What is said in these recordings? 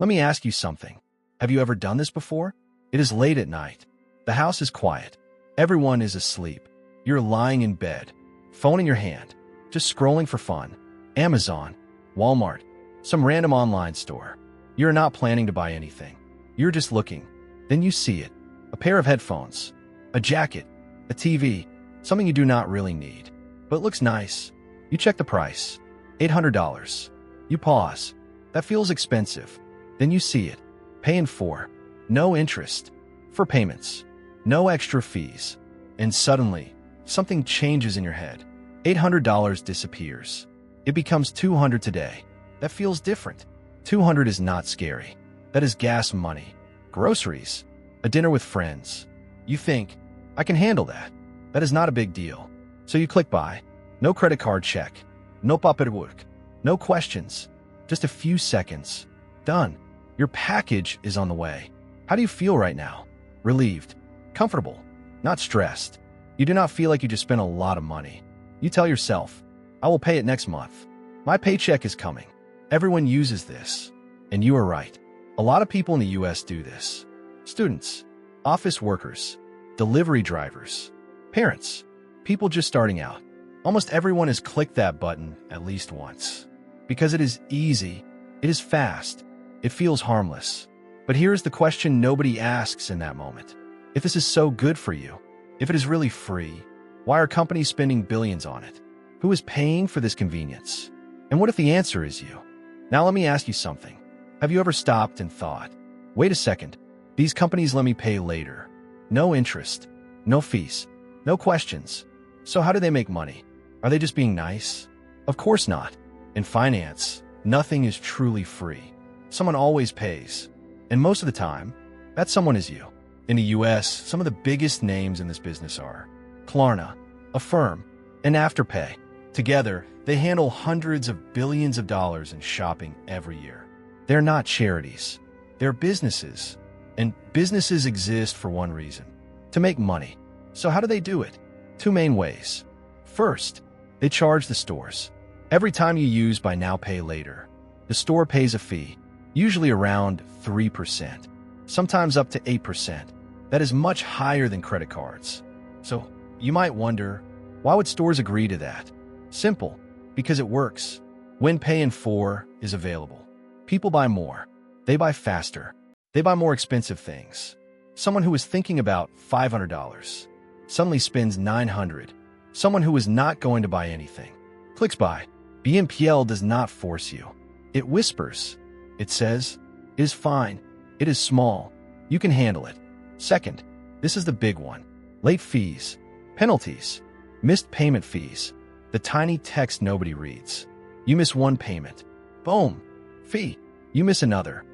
Let me ask you something. Have you ever done this before? It is late at night. The house is quiet. Everyone is asleep. You're lying in bed, phone in your hand, just scrolling for fun. Amazon, Walmart, some random online store. You're not planning to buy anything. You're just looking. Then you see it. A pair of headphones, a jacket, a TV, something you do not really need, but looks nice. You check the price. $800. You pause. That feels expensive. Then you see it. Pay in full. No interest. For payments. No extra fees. And suddenly, something changes in your head. $800 disappears. It becomes $200 today. That feels different. $200 is not scary. That is gas money. Groceries. A dinner with friends. You think, I can handle that. That is not a big deal. So you click buy. No credit card check. No paperwork. No questions. Just a few seconds. Done. Your package is on the way. How do you feel right now? Relieved. Comfortable. Not stressed. You do not feel like you just spent a lot of money. You tell yourself, I will pay it next month. My paycheck is coming. Everyone uses this. And you are right. A lot of people in the US do this. Students, office workers, delivery drivers, parents, people just starting out. Almost everyone has clicked that button at least once. Because it is easy, it is fast, it feels harmless. But here's the question nobody asks in that moment. If this is so good for you, if it is really free, why are companies spending billions on it? Who is paying for this convenience? And what if the answer is you? Now let me ask you something. Have you ever stopped and thought, wait a second, these companies let me pay later. No interest, no fees, no questions. So how do they make money? Are they just being nice? Of course not. In finance, nothing is truly free. Someone always pays. And most of the time, that someone is you. In the US, some of the biggest names in this business are Klarna, Affirm, and Afterpay. Together, they handle hundreds of billions of dollars in shopping every year. They're not charities. They're businesses. And businesses exist for one reason, to make money. So how do they do it? Two main ways. First, they charge the stores. Every time you use Buy Now Pay Later, the store pays a fee, usually around 3%, sometimes up to 8%. That is much higher than credit cards. So you might wonder, why would stores agree to that? Simple, because it works. When Pay in Full is available, people buy more. They buy faster. They buy more expensive things. Someone who is thinking about $500 suddenly spends $900. Someone who is not going to buy anything clicks buy. BNPL does not force you. It whispers. It says, it is fine. It is small. You can handle it. Second, this is the big one. Late fees, penalties, missed payment fees, the tiny text nobody reads. You miss one payment. Boom. Fee. You miss another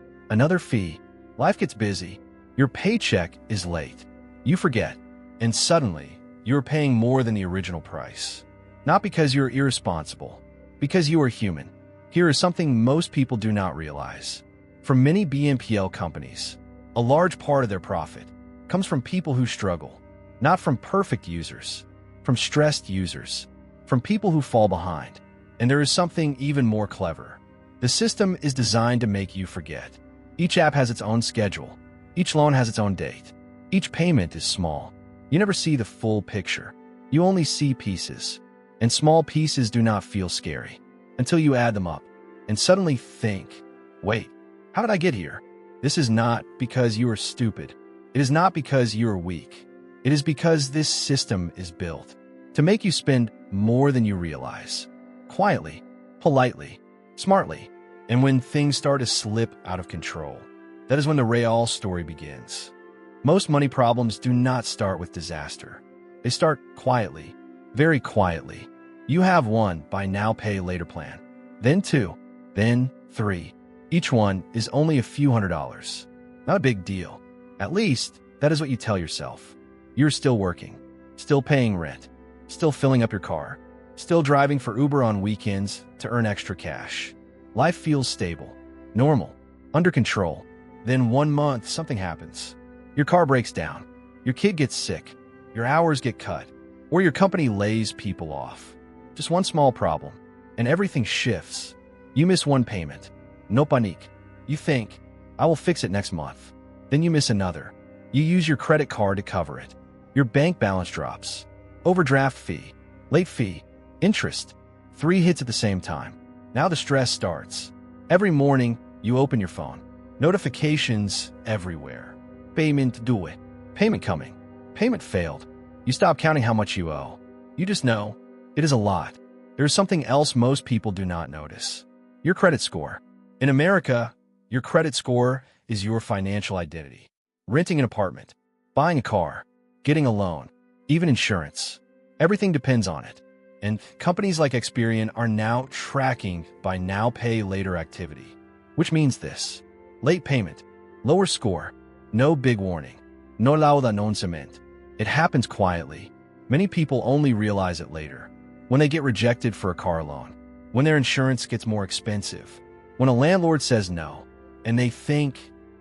fee. Life gets busy. Your paycheck is late. You forget. And suddenly, you're paying more than the original price. Not because you're irresponsible, because you are human. Here is something most people do not realize. For many BNPL companies, a large part of their profit comes from people who struggle, not from perfect users, from stressed users, from people who fall behind. And there is something even more clever. The system is designed to make you forget. Each app has its own schedule. Each loan has its own date. Each payment is small. You never see the full picture. You only see pieces. And small pieces do not feel scary until you add them up and suddenly think, wait, how did I get here? This is not because you are stupid. It is not because you are weak. It is because this system is built to make you spend more than you realize. Quietly, politely, smartly. And when things start to slip out of control, that is when the real story begins. Most money problems do not start with disaster. They start quietly, very quietly. You have one Buy Now Pay Later plan, then two, then three. Each one is only a few $100s. Not a big deal. At least, that is what you tell yourself. You're still working, still paying rent, still filling up your car, still driving for Uber on weekends to earn extra cash. Life feels stable, normal, under control. Then one month, something happens. Your car breaks down, your kid gets sick, your hours get cut, or your company lays people off. Just one small problem, and everything shifts. You miss one payment. No panique. You think, I will fix it next month. Then you miss another. You use your credit card to cover it. Your bank balance drops. Overdraft fee, late fee, interest. 3 hits at the same time. Now the stress starts. Every morning, you open your phone. Notifications everywhere. Payment due. Payment coming. Payment failed. You stop counting how much you owe. You just know it is a lot. There is something else most people do not notice. Your credit score. In America, your credit score is your financial identity. Renting an apartment, buying a car, getting a loan, even insurance. Everything depends on it. And companies like Experian are now tracking buy now, pay later activity. Which means this: late payment, lower score, no big warning, no lauda non cement. It happens quietly. Many people only realize it later. When they get rejected for a car loan, when their insurance gets more expensive, when a landlord says no, and they think,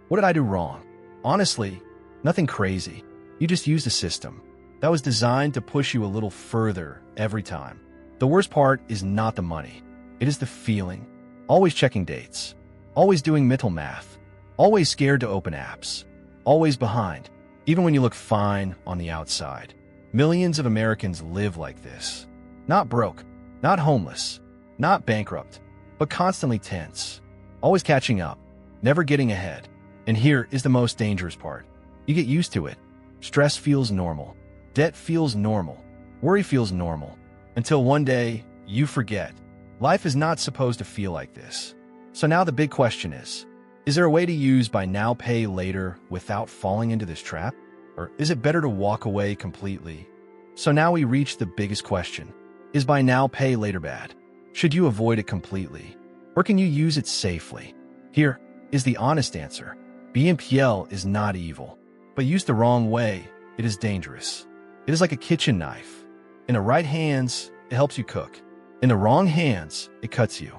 what did I do wrong? Honestly, nothing crazy. You just used a system that was designed to push you a little further every time. The worst part is not the money. It is the feeling. Always checking dates. Always doing mental math. Always scared to open apps. Always behind, even when you look fine on the outside. Millions of Americans live like this. Not broke, not homeless, not bankrupt, but constantly tense. Always catching up, never getting ahead. And here is the most dangerous part. You get used to it. Stress feels normal. Debt feels normal. Worry feels normal. Until one day, you forget. Life is not supposed to feel like this. So now the big question is there a way to use buy now, pay later without falling into this trap? Or is it better to walk away completely? So now we reach the biggest question. Is buy now, pay later bad? Should you avoid it completely? Or can you use it safely? Here is the honest answer. BNPL is not evil, but used the wrong way, it is dangerous. It is like a kitchen knife. In the right hands, it helps you cook. In the wrong hands, it cuts you.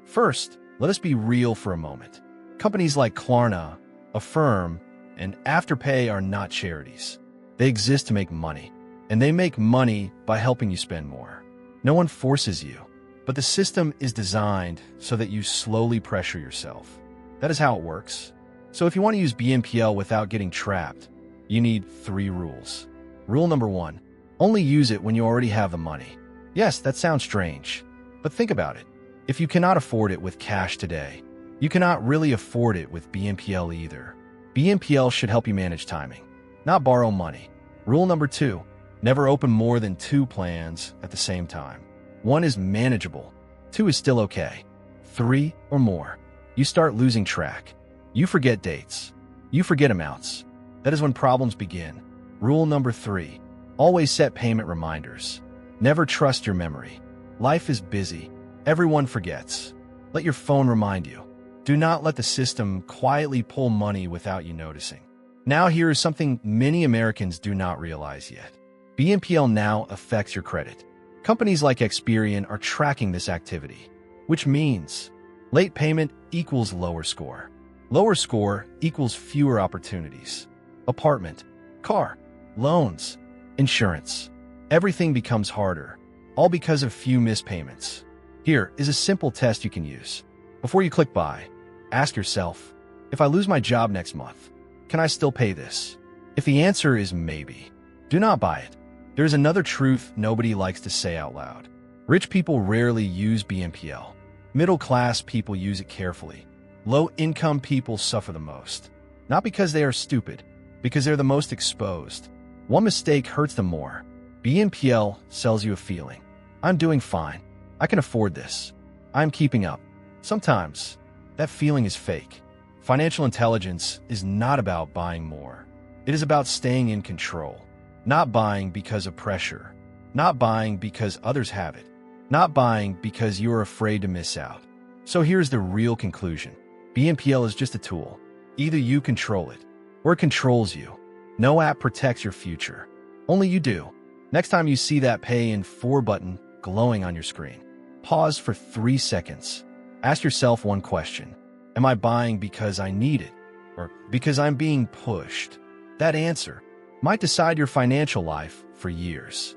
First, let us be real for a moment. Companies like Klarna, Affirm, and Afterpay are not charities. They exist to make money, and they make money by helping you spend more. No one forces you, but the system is designed so that you slowly pressure yourself. That is how it works. So if you want to use BNPL without getting trapped, you need 3 rules. Rule number 1, only use it when you already have the money. Yes, that sounds strange, but think about it. If you cannot afford it with cash today, you cannot really afford it with BNPL either. BNPL should help you manage timing, not borrow money. Rule number 2, never open more than 2 plans at the same time. 1 is manageable, 2 is still okay. 3 or more, you start losing track. You forget dates. You forget amounts. That is when problems begin. Rule number 3, always set payment reminders. Never trust your memory. Life is busy. Everyone forgets. Let your phone remind you. Do not let the system quietly pull money without you noticing. Now here is something many Americans do not realize yet. BNPL now affects your credit. Companies like Experian are tracking this activity, which means late payment equals lower score. Lower score equals fewer opportunities. Apartment, car, loans, insurance. Everything becomes harder, all because of few missed payments. Here is a simple test you can use. Before you click buy, ask yourself, if I lose my job next month, can I still pay this? If the answer is maybe, do not buy it. There is another truth nobody likes to say out loud. Rich people rarely use BNPL. Middle-class people use it carefully. Low-income people suffer the most. Not because they are stupid, because they're the most exposed. One mistake hurts them more. BNPL sells you a feeling. I'm doing fine. I can afford this. I'm keeping up. Sometimes, that feeling is fake. Financial intelligence is not about buying more. It is about staying in control. Not buying because of pressure. Not buying because others have it. Not buying because you are afraid to miss out. So here's the real conclusion. BNPL is just a tool. Either you control it, or it controls you. No app protects your future. Only you do. Next time you see that Pay in 4 button glowing on your screen, pause for 3 seconds. Ask yourself one question. Am I buying because I need it, or because I'm being pushed? That answer might decide your financial life for years.